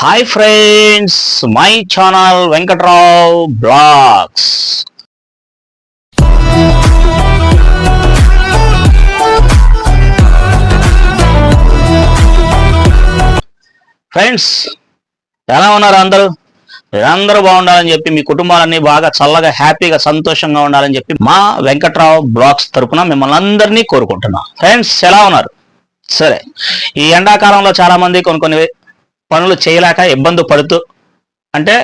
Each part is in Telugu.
Hi friends, my channel Venkatrao blogs. Friends, ఎలా ఉన్నారు అందరూ? మీరందరూ బాగుండాలని చెప్పి, మీ కుటుంబాలన్నీ బాగా చల్లగా హ్యాపీగా సంతోషంగా ఉండాలని చెప్పి మా వెంకట్రావు బ్లాగ్స్ తరపున మిమ్మల్ని అందరినీ కోరుకుంటున్నాం. ఫ్రెండ్స్, ఎలా ఉన్నారు? సరే, ఈ ఎండాకాలంలో చాలా మంది కొన్ని పనులు చేయలేక ఇబ్బంది పడుతూ, అంటే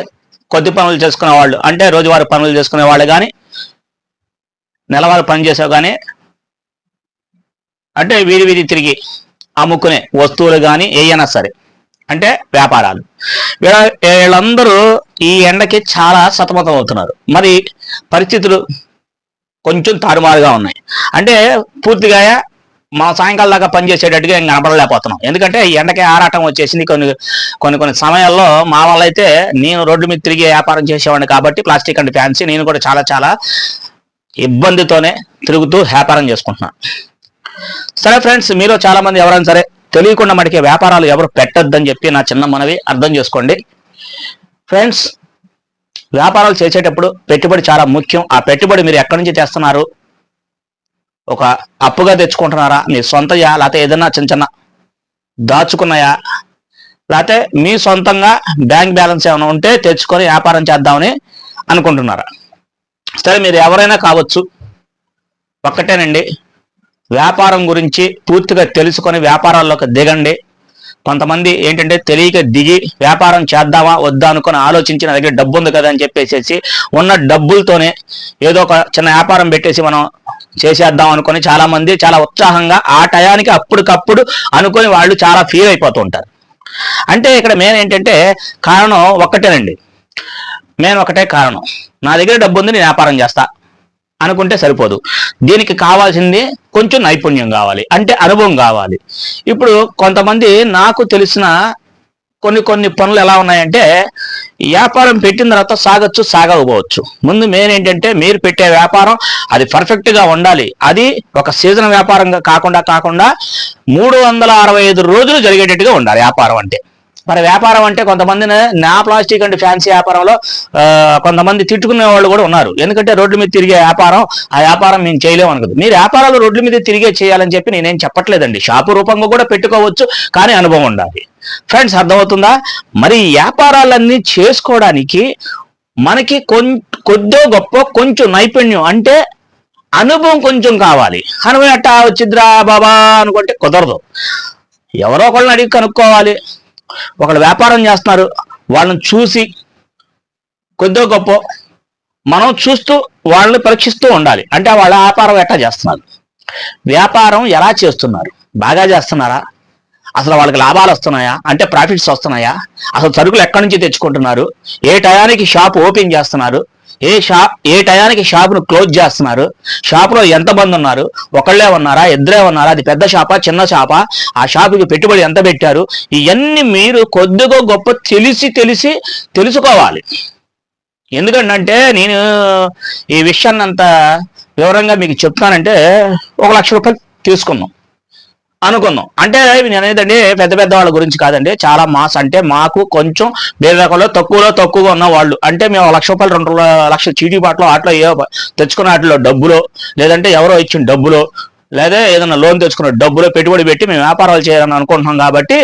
కొద్ది పనులు చేసుకునే వాళ్ళు, అంటే రోజువారీ పనులు చేసుకునే వాళ్ళు కానీ, నెలవారీ పని చేసేవి కానీ, అంటే వీధి తిరిగి అమ్ముకునే వస్తువులు కానీ ఏమైనా సరే, అంటే వ్యాపారాలు, వీళ్ళందరూ ఈ ఎండకి చాలా సతమతం అవుతున్నారు. మరి పరిస్థితులు కొంచెం తారుమారుగా ఉన్నాయి. అంటే పూర్తిగా మా సాయంకాలం దాకా పనిచేసేటట్టుగా ఇంకా కనపడలేకపోతున్నాం. ఎందుకంటే ఈ ఎండకి ఆరాటం వచ్చేసింది. కొన్ని సమయాల్లో మా వల్ల అయితే, నేను రోడ్డు మీద తిరిగి వ్యాపారం చేసేవాడిని కాబట్టి, ప్లాస్టిక్ అండ్ ఫ్యాన్సీ, నేను కూడా చాలా ఇబ్బందితోనే తిరుగుతూ వ్యాపారం చేసుకుంటున్నాను. సరే ఫ్రెండ్స్, మీరు చాలా మంది ఎవరైనా సరే తెలియకుండా మనకి వ్యాపారాలు ఎవరు పెట్టొద్దని చెప్పి నా చిన్న మనవి అర్థం చేసుకోండి. ఫ్రెండ్స్, వ్యాపారాలు చేసేటప్పుడు పెట్టుబడి చాలా ముఖ్యం. ఆ పెట్టుబడి మీరు ఎక్కడి నుంచి చేస్తున్నారు? ఒక అప్పుగా తెచ్చుకుంటున్నారా, మీ సొంతయా, లేకపోతే ఏదైనా చిన్న దాచుకున్నాయా, లేకపోతే మీ సొంతంగా బ్యాంక్ బ్యాలెన్స్ ఏమైనా ఉంటే తెచ్చుకొని వ్యాపారం చేద్దామని అనుకుంటున్నారా? సరే, మీరు ఎవరైనా కావచ్చు, ఒక్కటేనండి, వ్యాపారం గురించి పూర్తిగా తెలుసుకొని వ్యాపారాల్లోకి దిగండి. కొంతమంది ఏంటంటే తెలియక దిగి వ్యాపారం చేద్దామా వద్దా అనుకుని ఆలోచించి, నా దగ్గర డబ్బు ఉంది కదా అని చెప్పేసి ఉన్న డబ్బులతోనే ఏదో ఒక చిన్న వ్యాపారం పెట్టేసి మనం చేసేద్దాం అనుకొని చాలా మంది చాలా ఉత్సాహంగా ఆ టయానికి అప్పటికప్పుడు అనుకొని వాళ్ళు చాలా ఫీల్ అయిపోతూ ఉంటారు. అంటే ఇక్కడ మెయిన్ ఏంటంటే కారణం ఒక్కటేనండి. మెయిన్ ఒకటే కారణం, నా దగ్గర డబ్బు ఉంది, నేను వ్యాపారం చేస్తా అనుకుంటే సరిపోదు. దీనికి కావాల్సింది కొంచెం నైపుణ్యం కావాలి, అంటే అనుభవం కావాలి. ఇప్పుడు కొంతమంది నాకు తెలిసిన కొన్ని పనులు ఎలా ఉన్నాయంటే, వ్యాపారం పెట్టిన తర్వాత సాగచ్చు, సాగకపోవచ్చు. ముందు మెయిన్ ఏంటంటే, మీరు పెట్టే వ్యాపారం అది పర్ఫెక్ట్గా ఉండాలి. అది ఒక సీజన్ వ్యాపారంగా కాకుండా 365 రోజులు జరిగేటట్టుగా ఉండాలి వ్యాపారం అంటే. మరి వ్యాపారం అంటే కొంతమంది నా ప్లాస్టిక్ అండ్ ఫ్యాన్సీ వ్యాపారంలో కొంతమంది తిట్టుకునే వాళ్ళు కూడా ఉన్నారు. ఎందుకంటే రోడ్ల మీద తిరిగే వ్యాపారం, ఆ వ్యాపారం మేము చేయలేము అనుకోదు. మీరు వ్యాపారాలు రోడ్ల మీద తిరిగే చేయాలని చెప్పి నేనేం చెప్పట్లేదండి. షాపు రూపంగా కూడా పెట్టుకోవచ్చు, కానీ అనుభవం ఉండాలి. ఫ్రెండ్స్, అర్థమవుతుందా? మరి వ్యాపారాలన్నీ చేసుకోవడానికి మనకి కొద్దో గొప్ప కొంచెం నైపుణ్యం, అంటే అనుభవం కొంచెం కావాలి. అనుభవం ఎట్టా వచ్చిద్రా బాబా అనుకుంటే కుదరదు. ఎవరో ఒకళ్ళని అడిగి కనుక్కోవాలి. ఒకళ్ళు వ్యాపారం చేస్తున్నారు, వాళ్ళని చూసి కొద్దో గొప్ప మనం చూస్తూ వాళ్ళని పరీక్షిస్తూ ఉండాలి. అంటే వాళ్ళ వ్యాపారం ఎట్టా చేస్తున్నారు, వ్యాపారం ఎలా చేస్తున్నారు, బాగా చేస్తున్నారా, అసలు వాళ్ళకి లాభాలు వస్తున్నాయా, అంటే ప్రాఫిట్స్ వస్తున్నాయా, అసలు సరుకులు ఎక్కడి నుంచి తెచ్చుకుంటున్నారు, ఏ టయానికి షాప్ ఓపెన్ చేస్తున్నారు, ఏ టయానికి షాపును క్లోజ్ చేస్తున్నారు, షాపులో ఎంతమంది ఉన్నారు, ఒకళ్ళే ఉన్నారా, ఇద్దరే ఉన్నారా, అది పెద్ద షాపా చిన్న షాపా, ఆ షాపుకి పెట్టుబడి ఎంత పెట్టారు, ఇవన్నీ మీరు కొద్దిగా గొప్ప తెలిసి తెలుసుకోవాలి. ఎందుకంటే నేను ఈ విషయాన్ని అంత వివరంగా మీకు చెప్తానంటే, 1,00,000 రూపాయలు తీసుకుందాం అనుకుందాం. అంటే నేను అనేదండి పెద్ద వాళ్ళ గురించి కాదండి, చాలా మాస్, అంటే మాకు కొంచెం బేదరకంలో తక్కువగా ఉన్న వాళ్ళు, అంటే మేము 1,00,000 రూపాయలు 2 లక్షల చీటీ బాటలో ఆటలో ఏ తెచ్చుకున్న వాటిలో డబ్బులో, లేదంటే ఎవరో ఇచ్చిన డబ్బులో, లేదా ఏదైనా లోన్ తెచ్చుకున్న డబ్బులో పెట్టుబడి పెట్టి మేము వ్యాపారాలు చేయాలని అనుకుంటున్నాం. కాబట్టి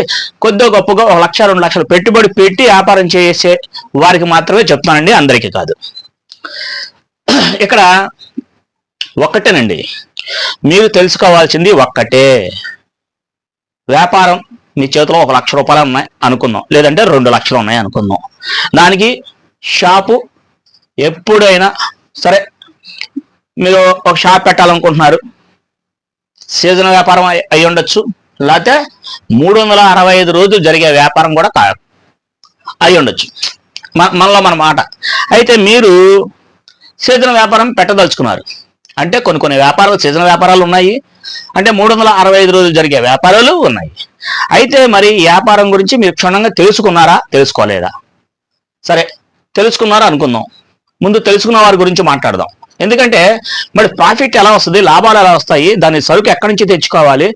కొద్దిగా గొప్పగా 1,00,000 2 లక్షలు పెట్టుబడి పెట్టి వ్యాపారం చేసే వారికి మాత్రమే చెప్తానండి, అందరికీ కాదు. ఇక్కడ ఒక్కటేనండి, మీరు తెలుసుకోవాల్సింది ఒక్కటే. వ్యాపారం మీ చేతిలో 1,00,000 రూపాయలు ఉన్నాయి అనుకుందాం, లేదంటే 2 లక్షలు ఉన్నాయి అనుకుందాం. దానికి షాపు ఎప్పుడైనా సరే మీరు ఒక షాప్ పెట్టాలనుకుంటున్నారు, సీజన్ వ్యాపారం అయి ఉండొచ్చు, లేకపోతే 365 రోజులు జరిగే వ్యాపారం కూడా అయి ఉండొచ్చు. మన మాట అయితే మీరు సీజన్ వ్యాపారం పెట్టదలుచుకున్నారు. అంటే కొన్ని వ్యాపారాలు సీజన్ వ్యాపారాలు ఉన్నాయి, అంటే 365 రోజులు జరిగే వ్యాపారాలు ఉన్నాయి. అయితే మరి వ్యాపారం గురించి మీరు క్షుణ్ణంగా తెలుసుకున్నారా, తెలుసుకోలేదా? సరే, తెలుసుకున్నారా అనుకుందాం. ముందు తెలుసుకున్న వారి గురించి మాట్లాడదాం. ఎందుకంటే మరి ప్రాఫిట్ ఎలా వస్తుంది, లాభాలు ఎలా వస్తాయి, దాని సరుకు ఎక్కడి నుంచి తెచ్చుకోవాలి,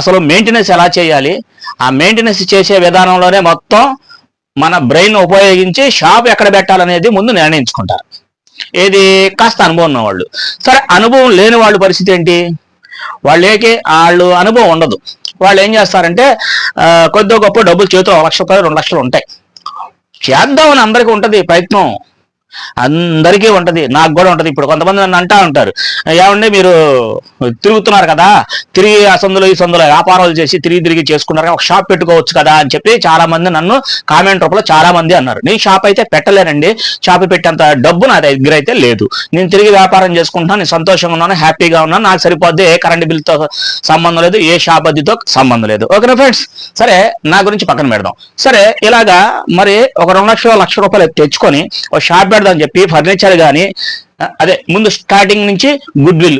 అసలు మెయింటెనెన్స్ ఎలా చేయాలి, ఆ మెయింటెనెన్స్ చేసే విధానంలోనే మొత్తం మన బ్రెయిన్ ఉపయోగించి షాప్ ఎక్కడ పెట్టాలనేది ముందు నిర్ణయించుకుంటారు. ఏది కాస్త అనుభవం ఉన్నవాళ్ళు. సరే, అనుభవం లేని వాళ్ళ పరిస్థితి ఏంటి? వాళ్ళు అనుభవం ఉండదు. వాళ్ళు ఏం చేస్తారంటే కొద్ది గొప్ప డబ్బులు చేతిలో 1 లక్ష రూపాయలు 2 లక్షలు ఉంటాయి, చేద్దామని అందరికీ ఉంటుంది ప్రయత్నం, అందరికీ ఉంటది, నాకు కూడా ఉంటది. ఇప్పుడు కొంతమంది నన్ను అంటా ఉంటారు, ఏమంటే మీరు తిరుగుతున్నారు కదా, తిరిగి ఆ సందులో ఈ సందులో వ్యాపారాలు చేసి తిరిగి చేసుకున్నారు, ఒక షాప్ పెట్టుకోవచ్చు కదా అని చెప్పి చాలా మంది నన్ను కామెంట్ రూపంలో చాలా మంది అన్నారు. నేను షాప్ అయితే పెట్టలేనండి, షాప్ పెట్టేంత డబ్బు నా దగ్గర అయితే లేదు, నేను తిరిగి వ్యాపారం చేసుకుంటున్నాను, నేను సంతోషంగా ఉన్నాను, హ్యాపీగా ఉన్నాను, నాకు సరిపోద్ది, ఏ కరెంట్ బిల్తో సంబంధం లేదు, ఏ షాప్ అద్దెతో సంబంధం లేదు. ఓకేనా ఫ్రెండ్స్? సరే, నా గురించి పక్కన పెడదాం. సరే, ఇలాగా మరి ఒక 2 లక్ష రూపాయలు తెచ్చుకొని ఒక షాప్ పెడదామని చెప్పి ఫర్నిచర్ కానీ అదే ముందు స్టార్టింగ్ నుంచి గుడ్ విల్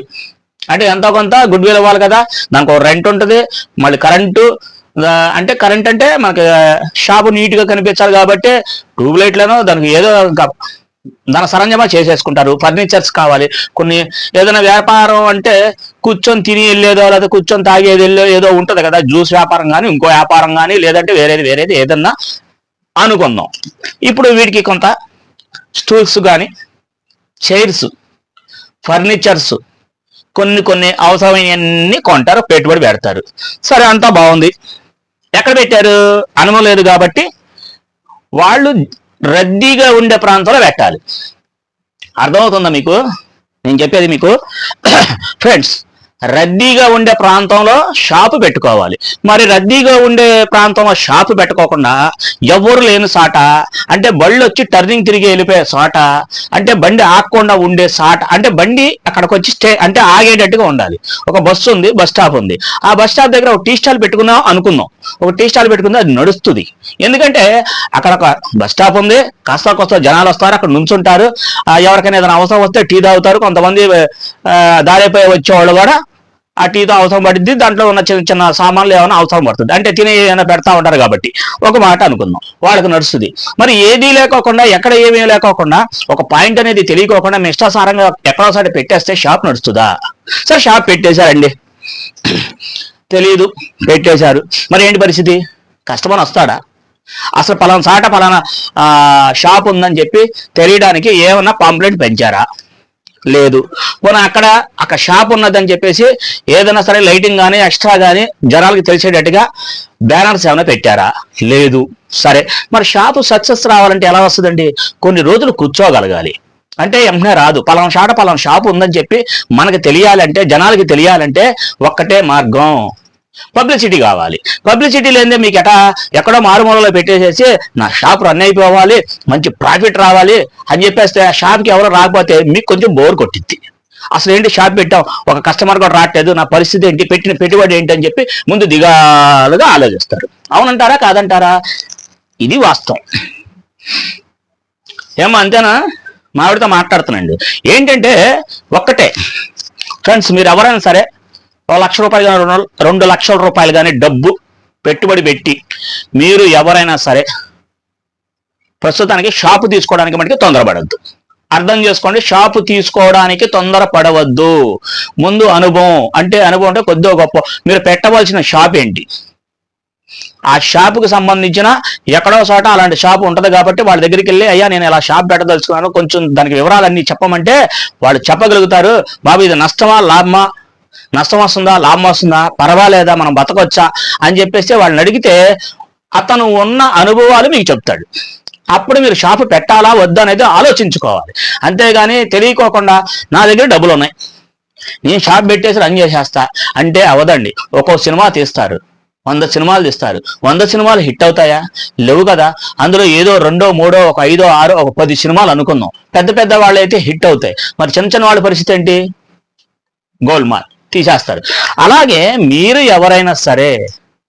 అంటే ఎంతో కొంత గుడ్ విల్ ఇవ్వాలి కదా, దానికి ఒక రెంట్ ఉంటుంది, మళ్ళీ కరెంటు అంటే కరెంట్ అంటే మనకి షాపు నీట్గా కనిపించాలి కాబట్టి ట్యూబ్ లైట్లను దానికి ఏదో ఇంకా దాని సరంజమా చేసేసుకుంటారు. ఫర్నిచర్స్ కావాలి కొన్ని, ఏదైనా వ్యాపారం అంటే కూర్చొని తిని వెళ్ళేదో లేదా కూర్చొని తాగేది ఏదో ఉంటుంది కదా, జ్యూస్ వ్యాపారం కానీ ఇంకో వ్యాపారం కానీ లేదంటే వేరేది ఏదన్నా అనుకుందాం. ఇప్పుడు వీటికి కొంత స్టూల్స్ కానీ చైర్స్ ఫర్నిచర్స్ కొన్ని అవసరమైనవన్నీ కొంటారు, పెట్టుబడి పెడతారు. సరే, అంతా బాగుంది. ఎక్కడ పెట్టారు? అనుభవం లేదు కాబట్టి వాళ్ళు రద్దీగా ఉండే ప్రాంతంలో పెట్టాలి. అర్థమవుతుందా మీకు నేను చెప్పేది? మీకు ఫ్రెండ్స్, రద్దీగా ఉండే ప్రాంతంలో షాపు పెట్టుకోవాలి. మరి రద్దీగా ఉండే ప్రాంతంలో షాపు పెట్టుకోకుండా ఎవరు లేని సాట, అంటే బళ్ళు వచ్చి టర్నింగ్ తిరిగి వెళ్ళిపోయే సాట, అంటే బండి ఆగకుండా ఉండే సాట, అంటే బండి అక్కడికి వచ్చి అంటే ఆగేటట్టుగా ఉండాలి. ఒక బస్సు ఉంది, బస్ స్టాప్ ఉంది, ఆ బస్ స్టాప్ దగ్గర ఒక టీ స్టాల్ పెట్టుకుందాం అనుకుందాం, ఒక టీ స్టాల్ పెట్టుకుందాం, అది నడుస్తుంది. ఎందుకంటే అక్కడ ఒక బస్ స్టాప్ ఉంది, కాస్త జనాలు వస్తారు, అక్కడ నుంచుంటారు, ఎవరికైనా ఏదైనా అవసరం వస్తే టీ తాగుతారు. కొంతమంది దారిపై వచ్చేవాళ్ళు కూడా ఆ టీతో అవసరం పడుద్ది, దాంట్లో ఉన్న చిన్న సామాన్లు ఏమైనా అవసరం పడుతుంది, అంటే తినే ఏమైనా పెడతా ఉంటారు కాబట్టి ఒక మాట అనుకుందాం, వాళ్ళకి నడుస్తుంది. మరి ఏదీ లేకోకుండా ఎక్కడ ఏమీ లేకోకుండా ఒక పాయింట్ అనేది తెలియకోకుండా మీ ఇష్టాసారంగా ఎక్కడోసారి పెట్టేస్తే షాప్ నడుస్తుందా? సరే, షాప్ పెట్టేశారండి, తెలియదు, పెట్టేశారు. మరి ఏంటి పరిస్థితి? కస్టమర్ వస్తాడా? అసలు పలానా షాప్ ఉందని చెప్పి తెలియడానికి ఏమన్నా పాంప్లెంట్ పెంచారా? లేదు. పోనీ అక్కడ షాప్ ఉన్నదని చెప్పేసి ఏదైనా సరే లైటింగ్ కానీ ఎక్స్ట్రా కానీ జనాలకి తెలిసేటట్టుగా బ్యానర్స్ ఏమైనా పెట్టారా? లేదు. సరే, మరి షాపు సక్సెస్ రావాలంటే ఎలా వస్తుందండి? కొన్ని రోజులు కూర్చోగలగాలి, అంటే వెంటనే రాదు. పలానా షాపు ఉందని చెప్పి మనకి తెలియాలంటే, జనాలకి తెలియాలంటే ఒక్కటే మార్గం, పబ్లిసిటీ కావాలి. పబ్లిసిటీ లేదే మీకు ఎక్కడో మారుమూలలో పెట్టేసేసి నా షాప్ రన్ అయిపోవాలి, మంచి ప్రాఫిట్ రావాలి అని చెప్పేస్తే ఆ షాప్కి ఎవరో రాకపోతే మీకు కొంచెం బోర్ కొట్టిద్ది. అసలు ఏంటి షాప్ పెట్టాం, ఒక కస్టమర్ కూడా రావట్లేదు, నా పరిస్థితి ఏంటి, పెట్టిన పెట్టుబడి ఏంటి అని చెప్పి ముందు దిగాలుగా ఆలోచిస్తారు. అవునంటారా కాదంటారా? ఇది వాస్తవం. ఏమో అంతేనా? మావిడితో మాట్లాడుతున్నాండి. ఏంటంటే ఒక్కటే ఫ్రెండ్స్, మీరు ఎవరైనా సరే 1 లక్ష రూపాయలు కానీ 2 లక్షల రూపాయలు కానీ డబ్బు పెట్టుబడి పెట్టి మీరు ఎవరైనా సరే ప్రస్తుతానికి షాపు తీసుకోవడానికి మనకి తొందరపడద్దు. అర్థం చేసుకోండి, షాపు తీసుకోవడానికి తొందరపడవద్దు. ముందు అనుభవం అంటే కొద్దిగా గొప్ప మీరు పెట్టవలసిన షాప్ ఏంటి, ఆ షాపుకి సంబంధించిన ఎక్కడో చోట అలాంటి షాపు ఉంటుంది కాబట్టి వాళ్ళ దగ్గరికి వెళ్ళి, అయ్యా నేను ఇలా షాప్ పెట్టదలుచుకున్నాను, కొంచెం దానికి వివరాలన్నీ చెప్పమంటే వాళ్ళు చెప్పగలుగుతారు. బాబు ఇది నష్టమా లాభమా, నష్టం వస్తుందా లాభం వస్తుందా, పర్వాలేదా, మనం బతకొచ్చా అని చెప్పేసి వాళ్ళని అడిగితే అతను ఉన్న అనుభవాలు మీకు చెప్తాడు. అప్పుడు మీరు షాపు పెట్టాలా వద్దా అనేది ఆలోచించుకోవాలి. అంతేగాని తెలియకోకుండా నా దగ్గర డబ్బులు ఉన్నాయి, నేను షాప్ పెట్టేసి రన్ చేసేస్తా అంటే అవదండి. ఒక్కో సినిమా తీస్తారు, 100 సినిమాలు తీస్తారు, 100 సినిమాలు హిట్ అవుతాయా? లేవు కదా. అందులో ఏదో 2, 3, ఒక 5, 6, ఒక 10 సినిమాలు అనుకుందాం, పెద్ద వాళ్ళు అయితే హిట్ అవుతాయి. మరి చిన్న వాళ్ళ పరిస్థితి ఏంటి? గోల్మాల్ తీసేస్తారు. అలాగే మీరు ఎవరైనా సరే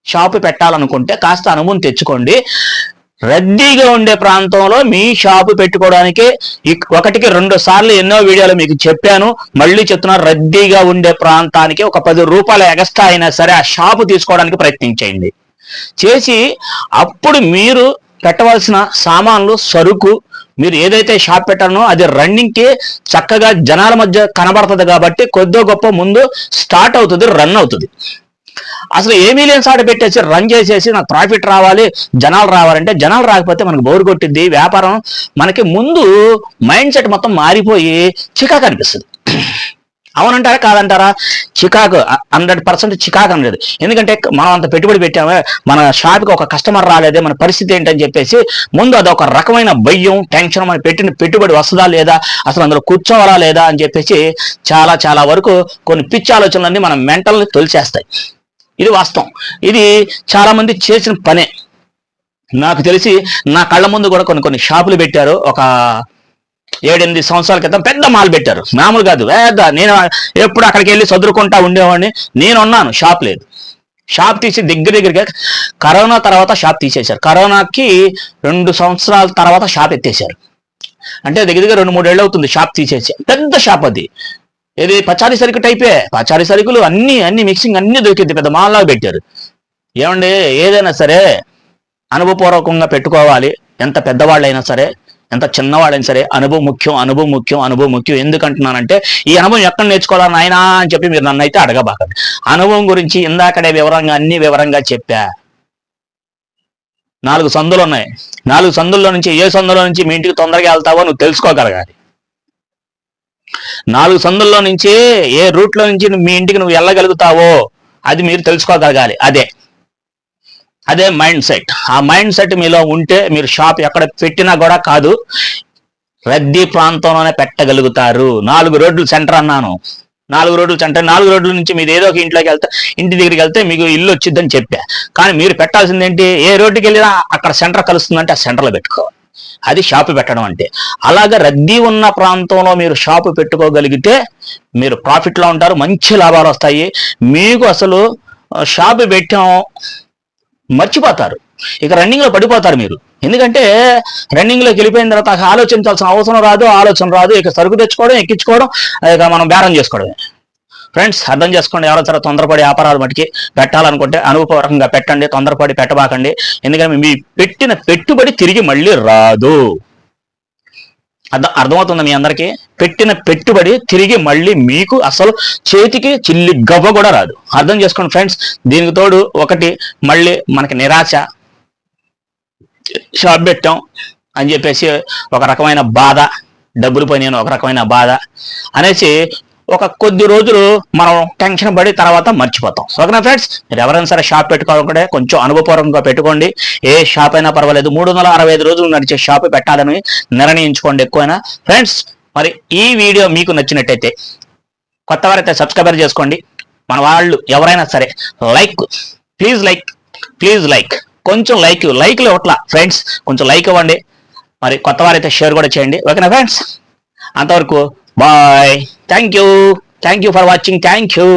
షాపు పెట్టాలనుకుంటే కాస్త అనుభవం తెచ్చుకోండి. రద్దీగా ఉండే ప్రాంతంలో మీ షాపు పెట్టుకోవడానికి 1కి 2 సార్లు ఎన్నో వీడియోలు మీకు చెప్పాను, మళ్ళీ చెప్తున్నారు. రద్దీగా ఉండే ప్రాంతానికి ఒక 10 రూపాయల ఎక్స్ట్రా అయినా సరే ఆ షాపు తీసుకోవడానికి ప్రయత్నించండి. చేసి అప్పుడు మీరు పెట్టవలసిన సామాన్లు సరుకు మీరు ఏదైతే షాప్ పెట్టారో అది రన్నింగ్కి చక్కగా జనాల మధ్య కనబడుతుంది కాబట్టి కొద్దో గొప్ప ముందు స్టార్ట్ అవుతుంది, రన్ అవుతుంది. అసలు ఏమీ లేని సాట పెట్టేసి రన్ చేసేసి నాకు ప్రాఫిట్ రావాలి, జనాలు రావాలంటే జనాలు రాకపోతే మనకు బోరు కొట్టిద్ది, వ్యాపారం మనకి ముందు మైండ్ సెట్ మొత్తం మారిపోయి చికాకు అనిపిస్తుంది. అవునంటారా కాదంటారా? చికాకు 100% చికాకు అనేది. ఎందుకంటే మనం అంత పెట్టుబడి పెట్టామే, మన షాప్కి ఒక కస్టమర్ రాలేదే, మన పరిస్థితి ఏంటని చెప్పేసి ముందు అదొక రకమైన భయం, టెన్షన్, మనం పెట్టిన పెట్టుబడి వస్తుందా లేదా, అసలు అందులో కూర్చోవాలా లేదా అని చెప్పేసి చాలా చాలా వరకు కొన్ని పిచ్చి ఆలోచనలన్నీ మన మెంటల్ని తొలిచేస్తాయి. ఇది వాస్తవం. ఇది చాలా మంది చేసిన పనే. నాకు తెలిసి నా కళ్ళ ముందు కూడా కొన్ని షాపులు పెట్టారు. ఒక 7-8 సంవత్సరాల క్రితం పెద్ద మాల్ పెట్టారు. మామూలు కాదు, నేను ఎప్పుడు అక్కడికి వెళ్ళి చదువుకుంటా ఉండేవాడిని. నేనున్నాను, షాప్ లేదు. షాప్ తీసి దగ్గరగా కరోనా తర్వాత షాప్ తీసేశారు. కరోనాకి 2 సంవత్సరాల తర్వాత షాప్ ఎత్తేసారు. అంటే దగ్గర 2-3 ఏళ్ళు అవుతుంది షాప్ తీసేసి. పెద్ద షాప్ అది. ఇది పచారీ సరుకు టైపే, పచారీ సరుకులు అన్ని మిక్సింగ్ అన్ని దొరికింది. పెద్ద మాల్లాగా పెట్టారు. ఏమండి, ఏదైనా సరే అనుభవపూర్వకంగా పెట్టుకోవాలి. ఎంత పెద్దవాళ్ళైనా సరే, ఎంత చిన్నవాళ్ళైనా సరే అనుభవం ముఖ్యం, అనుభవం ముఖ్యం, అనుభవం ముఖ్యం. ఎందుకంటున్నానంటే ఈ అనుభవం ఎక్కడ నేర్చుకోవాలని నాయనా అని చెప్పి మీరు నన్ను అయితే అడగబాకండి. అనుభవం గురించి ఇందాకడే అన్ని వివరంగా చెప్పా. 4 సందులు ఉన్నాయి. 4 సందుల్లో నుంచి ఏ సందులో నుంచి మీ ఇంటికి తొందరగా వెళ్తావో నువ్వు తెలుసుకోగలగాలి. 4 సందుల్లో నుంచి ఏ రూట్లో నుంచి మీ ఇంటికి నువ్వు వెళ్ళగలుగుతావో అది మీరు తెలుసుకోగలగాలి. అదే మైండ్ సెట్. ఆ మైండ్ సెట్ మీలో ఉంటే మీరు షాప్ ఎక్కడ పెట్టినా కూడా కాదు, రద్దీ ప్రాంతంలోనే పెట్టగలుగుతారు. 4 రోడ్లు సెంటర్ అన్నాను. 4 రోడ్లు సెంటర్. 4 రోడ్ల నుంచి మీరు ఏదో ఒక ఇంట్లోకి వెళ్తే, ఇంటి దగ్గరికి వెళ్తే మీకు ఇల్లు వచ్చిద్దని చెప్పా. కానీ మీరు పెట్టాల్సింది ఏంటి? ఏ రోడ్డుకి వెళ్ళినా అక్కడ సెంటర్ కలుస్తుందంటే ఆ సెంటర్లో పెట్టుకోవాలి. అది షాపు పెట్టడం అంటే. అలాగే రద్దీ ఉన్న ప్రాంతంలో మీరు షాపు పెట్టుకోగలిగితే మీరు ప్రాఫిట్లో ఉంటారు, మంచి లాభాలు వస్తాయి. మీకు అసలు షాపు పెట్టాం మర్చిపోతారు, ఇక రన్నింగ్ లో పడిపోతారు మీరు. ఎందుకంటే రన్నింగ్ లోకి వెళ్ళిపోయిన తర్వాత ఆలోచించాల్సిన అవసరం రాదు, ఆలోచన రాదు. ఇక సరుకు తెచ్చుకోవడం, ఎక్కించుకోవడం, ఇక మనం బేరం చేసుకోవడమే. ఫ్రెండ్స్, అర్థం చేసుకోండి. ఎవరో సరే తొందరపడి వ్యాపారాలు మటుకి పెట్టాలనుకుంటే అనుభవపూర్వకంగా పెట్టండి, తొందరపడి పెట్టబాకండి. ఎందుకంటే మీ పెట్టిన పెట్టుబడి తిరిగి మళ్ళీ రాదు. అర్థమవుతుంది మీ అందరికీ? పెట్టిన పెట్టుబడి తిరిగి మళ్ళీ మీకు అసలు చేతికి చిల్లి గవ్వ కూడా రాదు. అర్థం చేసుకోండి ఫ్రెండ్స్. దీనికి తోడు ఒకటి మళ్ళీ మనకి నిరాశ. షాప్ పెట్టాం అని చెప్పేసి ఒక రకమైన బాధ, డబ్బులు పోయినాయని ఒక రకమైన బాధ అనేసి ఒక కొద్ది రోజులు మనం టెన్షన్ పడి తర్వాత మర్చిపోతాం. ఓకేనా ఫ్రెండ్స్? మీరు ఎవరైనా సరే షాప్ పెట్టుకోవాలంటే కొంచెం అనుభవపూర్వకంగా పెట్టుకోండి. ఏ షాప్ అయినా పర్వాలేదు, 365 రోజులు నడిచే షాప్ పెట్టాలని నిర్ణయించుకోండి ఎక్కువైనా. ఫ్రెండ్స్, మరి ఈ వీడియో మీకు నచ్చినట్టయితే కొత్త వారైతే సబ్స్క్రైబర్ చేసుకోండి. మన వాళ్ళు ఎవరైనా సరే ప్లీజ్ లైక్ కొంచెం లైక్లు ఇవ్వట్లా ఫ్రెండ్స్, కొంచెం లైక్ ఇవ్వండి. మరి కొత్త వారైతే షేర్ కూడా చేయండి. ఓకేనా ఫ్రెండ్స్? అంతవరకు bye. Thank you for watching. Thank you.